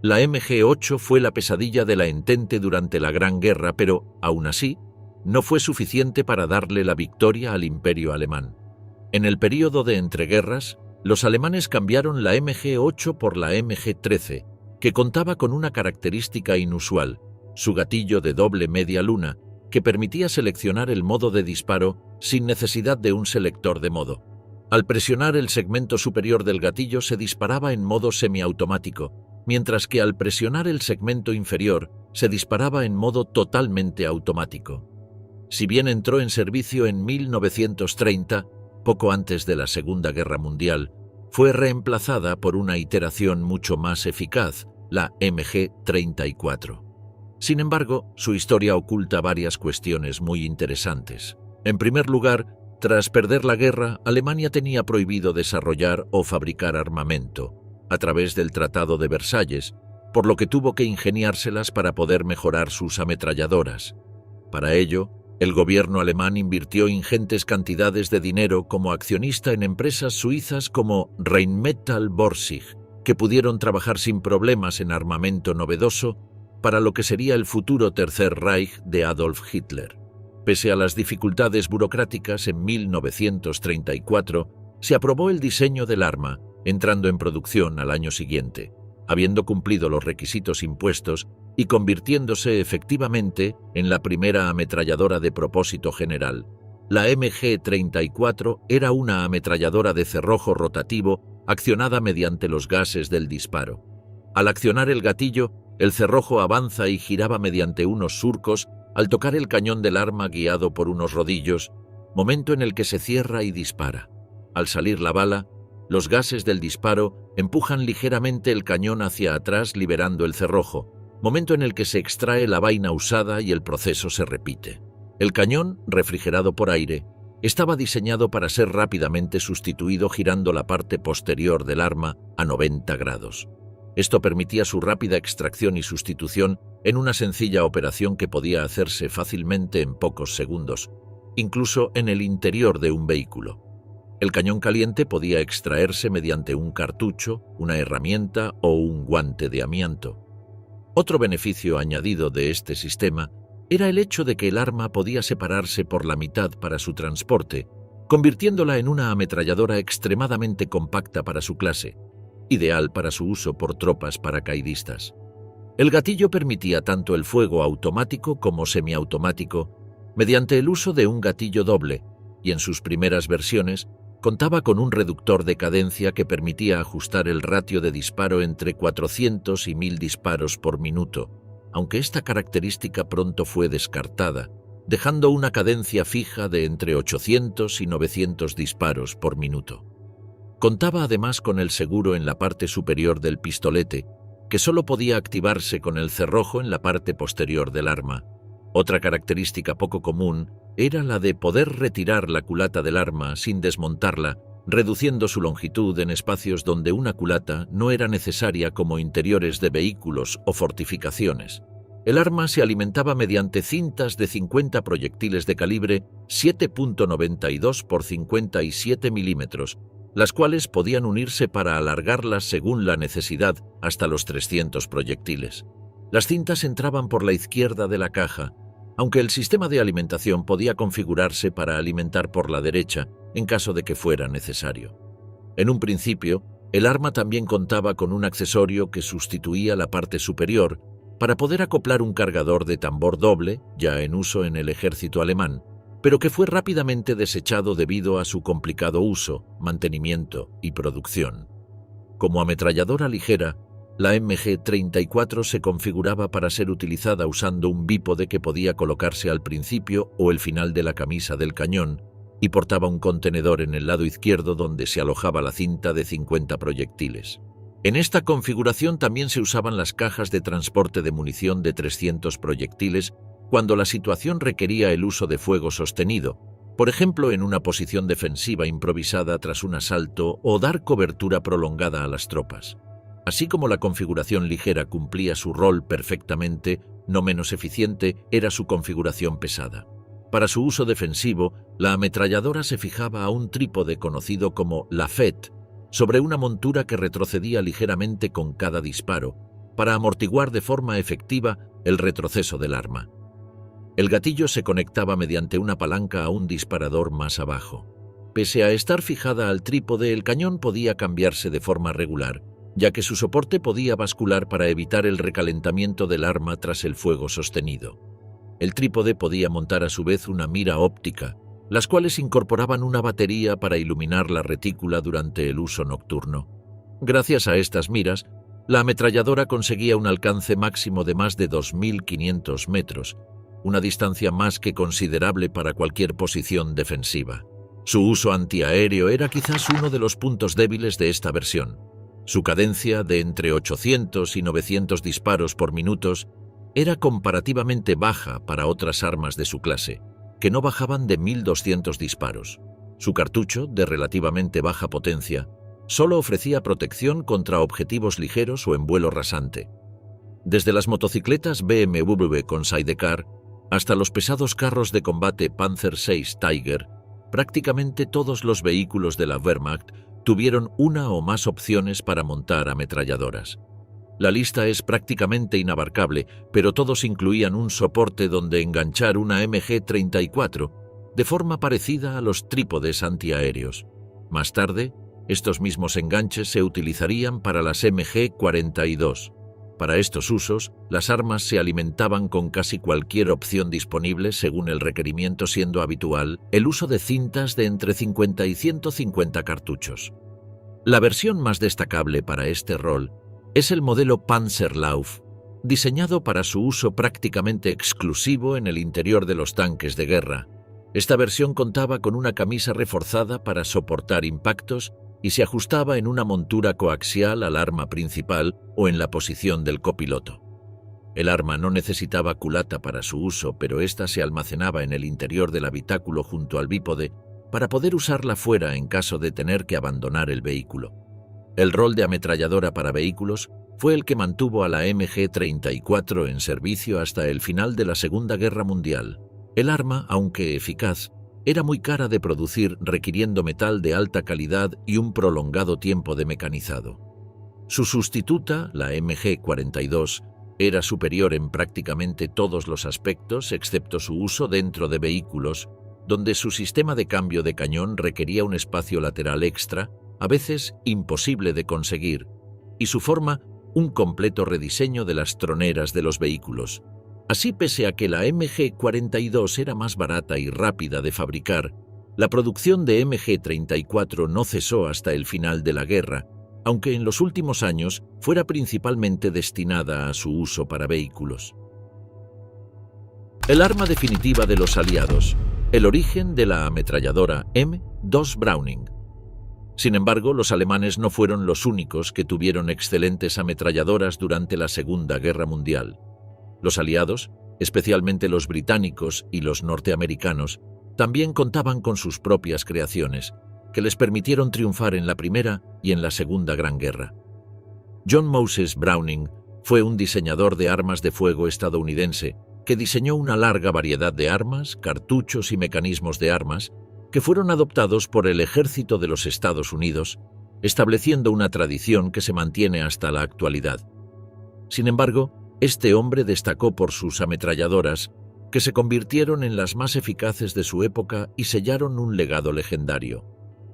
La MG-8 fue la pesadilla de la Entente durante la Gran Guerra, pero, aún así, no fue suficiente para darle la victoria al Imperio alemán. En el período de entreguerras, los alemanes cambiaron la MG-8 por la MG-13, que contaba con una característica inusual, su gatillo de doble media luna, que permitía seleccionar el modo de disparo sin necesidad de un selector de modo. Al presionar el segmento superior del gatillo se disparaba en modo semiautomático, mientras que al presionar el segmento inferior se disparaba en modo totalmente automático. Si bien entró en servicio en 1930, poco antes de la Segunda Guerra Mundial, fue reemplazada por una iteración mucho más eficaz, la MG-34. Sin embargo, su historia oculta varias cuestiones muy interesantes. En primer lugar, tras perder la guerra, Alemania tenía prohibido desarrollar o fabricar armamento, a través del Tratado de Versalles, por lo que tuvo que ingeniárselas para poder mejorar sus ametralladoras. Para ello, el gobierno alemán invirtió ingentes cantidades de dinero como accionista en empresas suizas como Rheinmetall Borsig, que pudieron trabajar sin problemas en armamento novedoso para lo que sería el futuro Tercer Reich de Adolf Hitler. Pese a las dificultades burocráticas, en 1934 se aprobó el diseño del arma, entrando en producción al año siguiente, habiendo cumplido los requisitos impuestos y convirtiéndose efectivamente en la primera ametralladora de propósito general. La MG-34 era una ametralladora de cerrojo rotativo accionada mediante los gases del disparo. Al accionar el gatillo, el cerrojo avanza y giraba mediante unos surcos al tocar el cañón del arma guiado por unos rodillos, momento en el que se cierra y dispara. Al salir la bala, los gases del disparo empujan ligeramente el cañón hacia atrás liberando el cerrojo, momento en el que se extrae la vaina usada y el proceso se repite. El cañón, refrigerado por aire, estaba diseñado para ser rápidamente sustituido girando la parte posterior del arma a 90 grados. Esto permitía su rápida extracción y sustitución en una sencilla operación que podía hacerse fácilmente en pocos segundos, incluso en el interior de un vehículo. El cañón caliente podía extraerse mediante un cartucho, una herramienta o un guante de amianto. Otro beneficio añadido de este sistema era el hecho de que el arma podía separarse por la mitad para su transporte, convirtiéndola en una ametralladora extremadamente compacta para su clase, ideal para su uso por tropas paracaidistas. El gatillo permitía tanto el fuego automático como semiautomático mediante el uso de un gatillo doble, y en sus primeras versiones contaba con un reductor de cadencia que permitía ajustar el ratio de disparo entre 400 y 1000 disparos por minuto, aunque esta característica pronto fue descartada, dejando una cadencia fija de entre 800 y 900 disparos por minuto. Contaba además con el seguro en la parte superior del pistolete, que solo podía activarse con el cerrojo en la parte posterior del arma. Otra característica poco común era la de poder retirar la culata del arma sin desmontarla, reduciendo su longitud en espacios donde una culata no era necesaria como interiores de vehículos o fortificaciones. El arma se alimentaba mediante cintas de 50 proyectiles de calibre 7.92 por 57 milímetros, las cuales podían unirse para alargarlas según la necesidad hasta los 300 proyectiles. Las cintas entraban por la izquierda de la caja, aunque el sistema de alimentación podía configurarse para alimentar por la derecha en caso de que fuera necesario. En un principio, el arma también contaba con un accesorio que sustituía la parte superior para poder acoplar un cargador de tambor doble, ya en uso en el ejército alemán, pero que fue rápidamente desechado debido a su complicado uso, mantenimiento y producción. Como ametralladora ligera, La MG-34 se configuraba para ser utilizada usando un bípode que podía colocarse al principio o el final de la camisa del cañón y portaba un contenedor en el lado izquierdo donde se alojaba la cinta de 50 proyectiles. En esta configuración también se usaban las cajas de transporte de munición de 300 proyectiles cuando la situación requería el uso de fuego sostenido, por ejemplo en una posición defensiva improvisada tras un asalto o dar cobertura prolongada a las tropas. Así como la configuración ligera cumplía su rol perfectamente, no menos eficiente era su configuración pesada. Para su uso defensivo, la ametralladora se fijaba a un trípode conocido como lafette sobre una montura que retrocedía ligeramente con cada disparo, para amortiguar de forma efectiva el retroceso del arma. El gatillo se conectaba mediante una palanca a un disparador más abajo. Pese a estar fijada al trípode, el cañón podía cambiarse de forma regular, ya que su soporte podía bascular para evitar el recalentamiento del arma tras el fuego sostenido. El trípode podía montar a su vez una mira óptica, las cuales incorporaban una batería para iluminar la retícula durante el uso nocturno. Gracias a estas miras, la ametralladora conseguía un alcance máximo de más de 2.500 metros, una distancia más que considerable para cualquier posición defensiva. Su uso antiaéreo era quizás uno de los puntos débiles de esta versión. Su cadencia de entre 800 y 900 disparos por minuto era comparativamente baja para otras armas de su clase, que no bajaban de 1.200 disparos. Su cartucho, de relativamente baja potencia, solo ofrecía protección contra objetivos ligeros o en vuelo rasante. Desde las motocicletas BMW con sidecar hasta los pesados carros de combate Panzer VI Tiger, prácticamente todos los vehículos de la Wehrmacht tuvieron una o más opciones para montar ametralladoras. La lista es prácticamente inabarcable, pero todos incluían un soporte donde enganchar una MG-34, de forma parecida a los trípodes antiaéreos. Más tarde, estos mismos enganches se utilizarían para las MG-42. Para estos usos, las armas se alimentaban con casi cualquier opción disponible según el requerimiento, siendo habitual el uso de cintas de entre 50 y 150 cartuchos. La versión más destacable para este rol es el modelo Panzerlauf, diseñado para su uso prácticamente exclusivo en el interior de los tanques de guerra. Esta versión contaba con una camisa reforzada para soportar impactos y se ajustaba en una montura coaxial al arma principal o en la posición del copiloto. El arma no necesitaba culata para su uso, pero ésta se almacenaba en el interior del habitáculo junto al bípode para poder usarla fuera en caso de tener que abandonar el vehículo. El rol de ametralladora para vehículos fue el que mantuvo a la MG-34 en servicio hasta el final de la Segunda Guerra Mundial. El arma, aunque eficaz, era muy cara de producir, requiriendo metal de alta calidad y un prolongado tiempo de mecanizado. Su sustituta, la MG-42, era superior en prácticamente todos los aspectos, excepto su uso dentro de vehículos, donde su sistema de cambio de cañón requería un espacio lateral extra, a veces imposible de conseguir, y su forma, un completo rediseño de las troneras de los vehículos. Así, pese a que la MG-42 era más barata y rápida de fabricar, la producción de MG-34 no cesó hasta el final de la guerra, aunque en los últimos años fuera principalmente destinada a su uso para vehículos. El arma definitiva de los aliados, el origen de la ametralladora M2 Browning. Sin embargo, los alemanes no fueron los únicos que tuvieron excelentes ametralladoras durante la Segunda Guerra Mundial. Los aliados, especialmente los británicos y los norteamericanos, también contaban con sus propias creaciones, que les permitieron triunfar en la Primera y en la Segunda Gran Guerra. John Moses Browning fue un diseñador de armas de fuego estadounidense que diseñó una larga variedad de armas, cartuchos y mecanismos de armas que fueron adoptados por el ejército de los Estados Unidos, estableciendo una tradición que se mantiene hasta la actualidad. Sin embargo, este hombre destacó por sus ametralladoras, que se convirtieron en las más eficaces de su época y sellaron un legado legendario.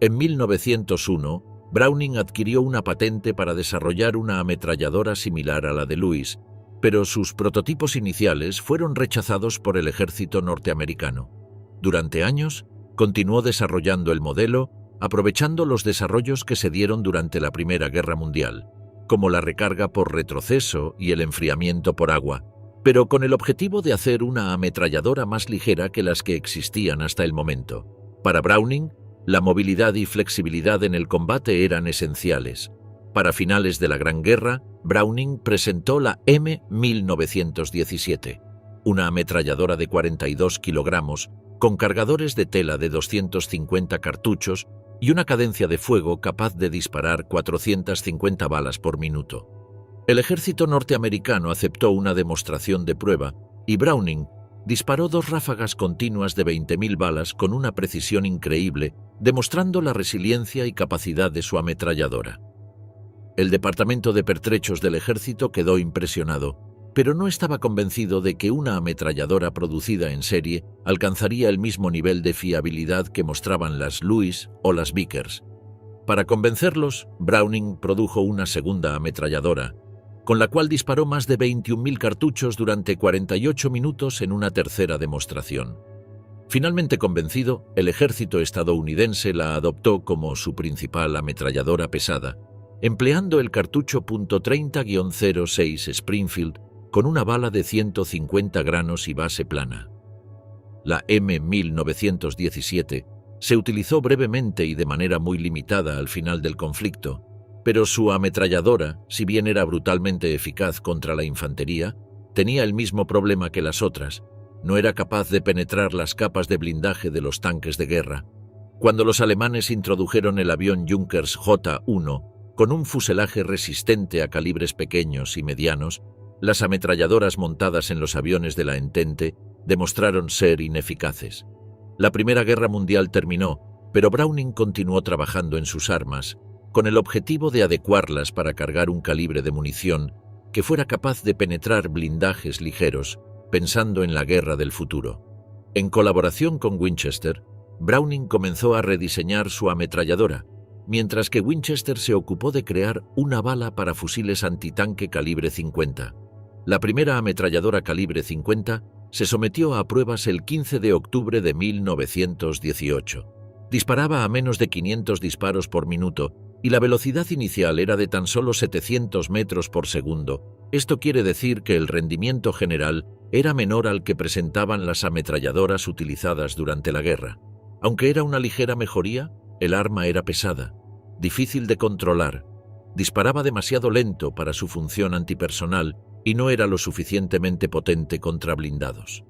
En 1901, Browning adquirió una patente para desarrollar una ametralladora similar a la de Lewis, pero sus prototipos iniciales fueron rechazados por el ejército norteamericano. Durante años, continuó desarrollando el modelo, aprovechando los desarrollos que se dieron durante la Primera Guerra Mundial. como la recarga por retroceso y el enfriamiento por agua, pero con el objetivo de hacer una ametralladora más ligera que las que existían hasta el momento. Para Browning, la movilidad y flexibilidad en el combate eran esenciales. Para finales de la Gran Guerra, Browning presentó la M1917, una ametralladora de 42 kilogramos con cargadores de tela de 250 cartuchos y una cadencia de fuego capaz de disparar 450 balas por minuto. El ejército norteamericano aceptó una demostración de prueba y Browning disparó 2 ráfagas continuas de 20.000 balas con una precisión increíble, demostrando la resiliencia y capacidad de su ametralladora. El departamento de pertrechos del ejército quedó impresionado, pero no estaba convencido de que una ametralladora producida en serie alcanzaría el mismo nivel de fiabilidad que mostraban las Lewis o las Vickers. Para convencerlos, Browning produjo una segunda ametralladora, con la cual disparó más de 21.000 cartuchos durante 48 minutos en una tercera demostración. Finalmente convencido, el ejército estadounidense la adoptó como su principal ametralladora pesada, empleando el cartucho .30-06 Springfield con una bala de 150 granos y base plana. La M1917 se utilizó brevemente y de manera muy limitada al final del conflicto, pero su ametralladora, si bien era brutalmente eficaz contra la infantería, tenía el mismo problema que las otras: no era capaz de penetrar las capas de blindaje de los tanques de guerra. Cuando los alemanes introdujeron el avión Junkers J-1 con un fuselaje resistente a calibres pequeños y medianos, las ametralladoras montadas en los aviones de la Entente demostraron ser ineficaces. La Primera Guerra Mundial terminó, pero Browning continuó trabajando en sus armas, con el objetivo de adecuarlas para cargar un calibre de munición que fuera capaz de penetrar blindajes ligeros, pensando en la guerra del futuro. En colaboración con Winchester, Browning comenzó a rediseñar su ametralladora, mientras que Winchester se ocupó de crear una bala para fusiles antitanque calibre 50. La primera ametralladora calibre 50 se sometió a pruebas el 15 de octubre de 1918. Disparaba a menos de 500 disparos por minuto y la velocidad inicial era de tan solo 700 metros por segundo. Esto quiere decir que el rendimiento general era menor al que presentaban las ametralladoras utilizadas durante la guerra. Aunque era una ligera mejoría, el arma era pesada, difícil de controlar, disparaba demasiado lento para su función antipersonal y no era lo suficientemente potente contra blindados.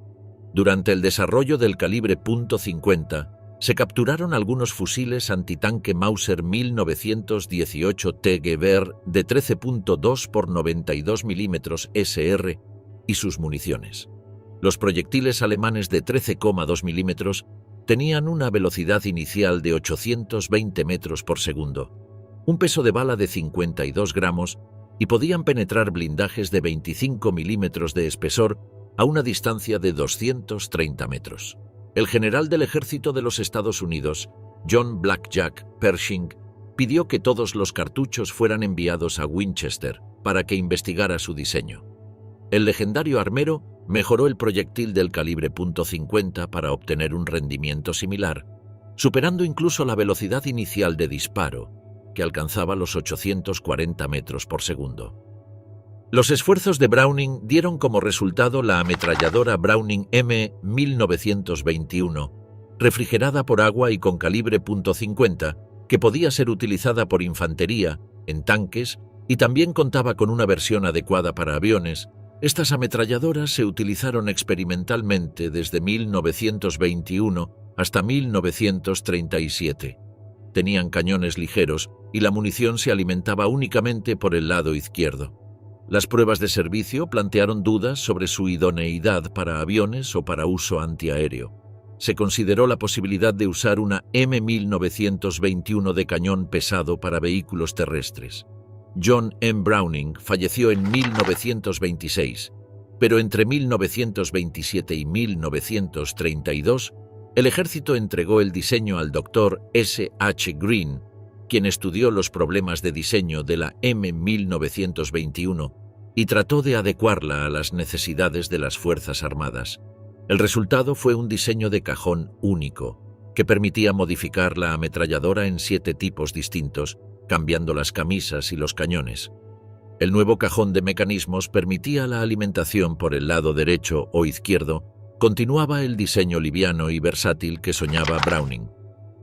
Durante el desarrollo del calibre .50, se capturaron algunos fusiles antitanque Mauser 1918 T Gewehr de 13.2 por 92 mm SR y sus municiones. Los proyectiles alemanes de 13,2 mm tenían una velocidad inicial de 820 metros por segundo, un peso de bala de 52 gramos y podían penetrar blindajes de 25 milímetros de espesor a una distancia de 230 metros. El general del ejército de los Estados Unidos, John Blackjack Pershing, pidió que todos los cartuchos fueran enviados a Winchester para que investigara su diseño. El legendario armero mejoró el proyectil del calibre .50 para obtener un rendimiento similar, superando incluso la velocidad inicial de disparo, que alcanzaba los 840 metros por segundo. Los esfuerzos de Browning dieron como resultado la ametralladora Browning M1921, refrigerada por agua y con calibre .50, que podía ser utilizada por infantería, en tanques, y también contaba con una versión adecuada para aviones. Estas ametralladoras se utilizaron experimentalmente desde 1921 hasta 1937. Tenían cañones ligeros y la munición se alimentaba únicamente por el lado izquierdo. Las pruebas de servicio plantearon dudas sobre su idoneidad para aviones o para uso antiaéreo. Se consideró la posibilidad de usar una M1921 de cañón pesado para vehículos terrestres. John M. Browning falleció en 1926, pero entre 1927 y 1932, el ejército entregó el diseño al Dr. S. H. Green, quien estudió los problemas de diseño de la M1921 y trató de adecuarla a las necesidades de las Fuerzas Armadas. El resultado fue un diseño de cajón único, que permitía modificar la ametralladora en 7 tipos distintos, cambiando las camisas y los cañones. El nuevo cajón de mecanismos permitía la alimentación por el lado derecho o izquierdo. Continuaba el diseño liviano y versátil que soñaba Browning.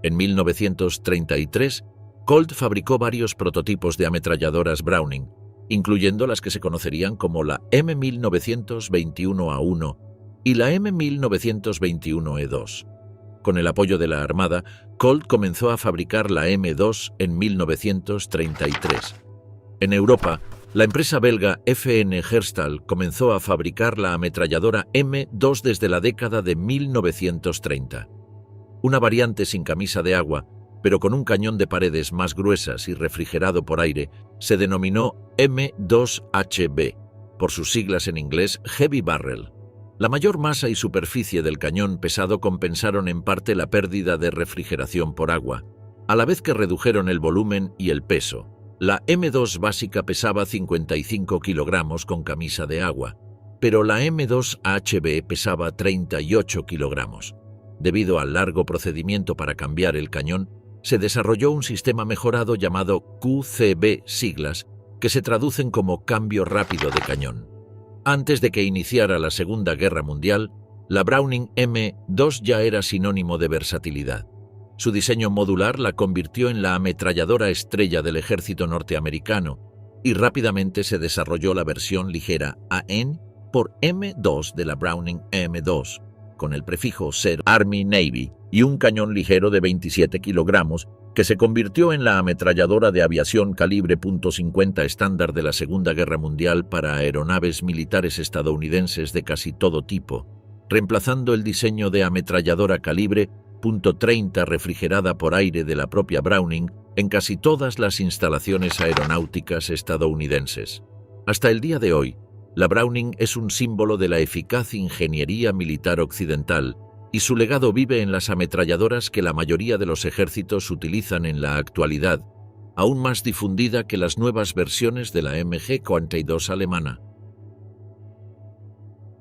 En 1933, Colt fabricó varios prototipos de ametralladoras Browning, incluyendo las que se conocerían como la M1921A1 y la M1921E2. Con el apoyo de la Armada, Colt comenzó a fabricar la M2 en 1933. En Europa, la empresa belga FN Herstal comenzó a fabricar la ametralladora M2 desde la década de 1930. Una variante sin camisa de agua, pero con un cañón de paredes más gruesas y refrigerado por aire, se denominó M2HB, por sus siglas en inglés Heavy Barrel. La mayor masa y superficie del cañón pesado compensaron en parte la pérdida de refrigeración por agua, a la vez que redujeron el volumen y el peso. La M2 básica pesaba 55 kilogramos con camisa de agua, pero la M2HB pesaba 38 kilogramos. Debido al largo procedimiento para cambiar el cañón, se desarrolló un sistema mejorado llamado QCB siglas, que se traducen como cambio rápido de cañón. Antes de que iniciara la Segunda Guerra Mundial, la Browning M2 ya era sinónimo de versatilidad. Su diseño modular la convirtió en la ametralladora estrella del ejército norteamericano y rápidamente se desarrolló la versión ligera AN por M2 de la Browning M2, con el prefijo 0 Army-Navy y un cañón ligero de 27 kilogramos que se convirtió en la ametralladora de aviación calibre .50 estándar de la Segunda Guerra Mundial para aeronaves militares estadounidenses de casi todo tipo, reemplazando el diseño de ametralladora calibre .30 refrigerada por aire de la propia Browning en casi todas las instalaciones aeronáuticas estadounidenses. Hasta el día de hoy, la Browning es un símbolo de la eficaz ingeniería militar occidental y su legado vive en las ametralladoras que la mayoría de los ejércitos utilizan en la actualidad, aún más difundida que las nuevas versiones de la MG-42 alemana.